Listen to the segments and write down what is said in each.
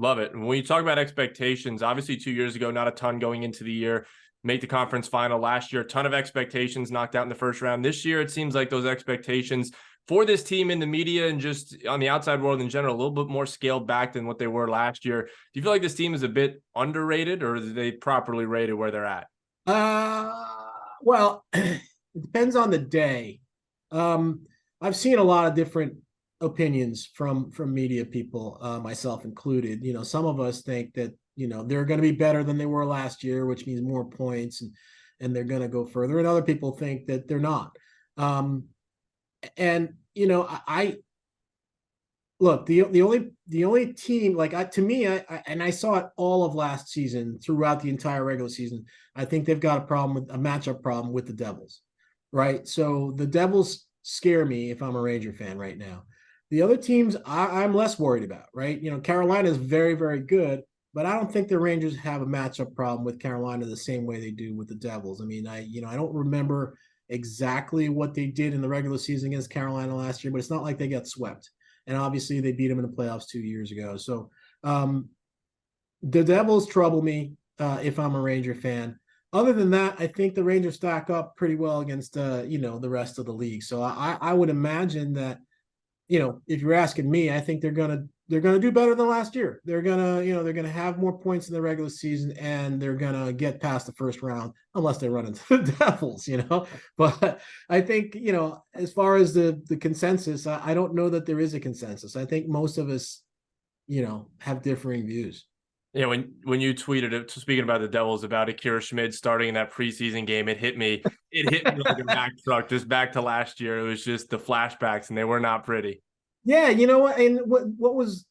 Love it. And when you talk about expectations, obviously 2 years ago, not a ton going into the year, make the conference final last year, a ton of expectations knocked out in the first round. This year, it seems like those expectations for this team in the media and just on the outside world in general, a little bit more scaled back than what they were last year. Do you feel like this team is a bit underrated, or are they properly rated where they're at? Well, it depends on the day. I've seen a lot of different opinions from media people, myself included. Some of us think that they're going to be better than they were last year, which means more points, and they're going to go further. And other people think that they're not. And I look, the only team, like, to me, I saw it all of last season throughout the entire regular season. I think they've got a matchup problem with the Devils, right? So the Devils scare me if I'm a Ranger fan right now. The other teams I'm less worried about, right? Carolina is very, very good, but I don't think the Rangers have a matchup problem with Carolina the same way they do with the Devils. I mean, I don't remember exactly what they did in the regular season against Carolina last year, but it's not like they got swept. And obviously they beat them in the playoffs 2 years ago. So the Devils trouble me if I'm a Ranger fan. Other than that, I think the Rangers stack up pretty well against the rest of the league. So I would imagine that, if you're asking me, I think they're gonna do better than last year. They're gonna have more points in the regular season, and they're gonna get past the first round unless they run into the Devils. But I think as far as the consensus, I don't know that there is a consensus. I think most of us have differing views. Yeah, when you tweeted it, speaking about the Devils, about Akira Schmid starting in that preseason game, it hit me like a Mack truck, just back to last year. It was just the flashbacks, and they were not pretty. Yeah, you know what? And what was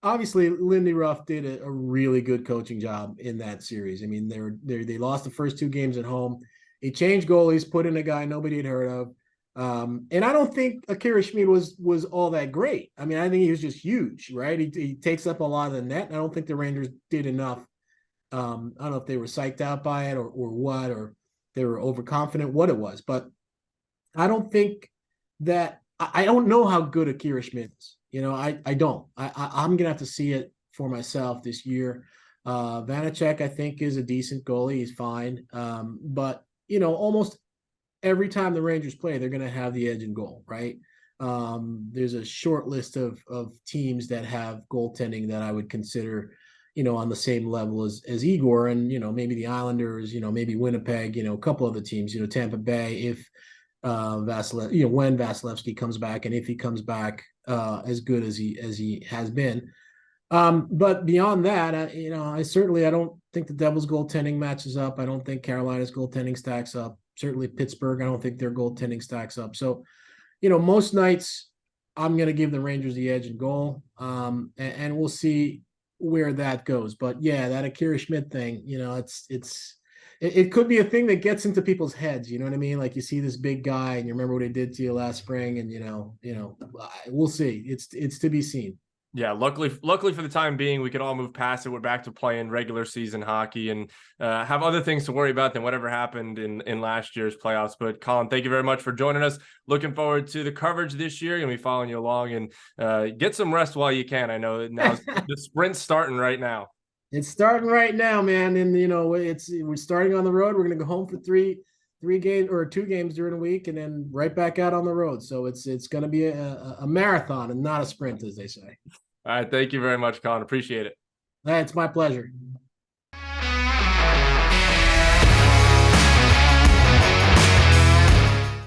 obviously Lindy Ruff did a really good coaching job in that series. I mean, they lost the first 2 games at home. He changed goalies, put in a guy nobody had heard of. And I don't think Akira Schmid was all that great. I mean, I think he was just huge, right? He takes up a lot of the net. And I don't think the Rangers did enough. I don't know if they were psyched out by it or what, or they were overconfident, what it was. But I don't think that I don't know how good Akira Schmid is. I don't. I'm gonna have to see it for myself this year. Vanacek, I think, is a decent goalie. He's fine. But almost every time the Rangers play, they're going to have the edge in goal, right? There's a short list of teams that have goaltending that I would consider, on the same level as Igor, and maybe the Islanders, maybe Winnipeg, a couple other teams, Tampa Bay, if when Vasilevsky comes back, and if he comes back as good as he has been. But beyond that, I don't think the Devils' goaltending matches up. I don't think Carolina's goaltending stacks up. Certainly Pittsburgh, I don't think their goaltending stacks up. So, most nights I'm going to give the Rangers the edge in goal, and we'll see where that goes. But yeah, that Akira Schmid thing, it could be a thing that gets into people's heads. You know what I mean? Like, you see this big guy, and you remember what he did to you last spring, and we'll see. It's to be seen. Yeah, luckily for the time being, we can all move past it. We're back to playing regular season hockey and have other things to worry about than whatever happened in last year's playoffs. But Colin, thank you very much for joining us. Looking forward to the coverage this year. Going to be following you along, and get some rest while you can. I know now the sprint's starting right now. It's starting right now, man. And we're starting on the road. We're going to go home for three games or 2 games during the week, and then right back out on the road. So it's going to be a marathon and not a sprint, as they say. All right. Thank you very much, Colin. Appreciate it. It's my pleasure.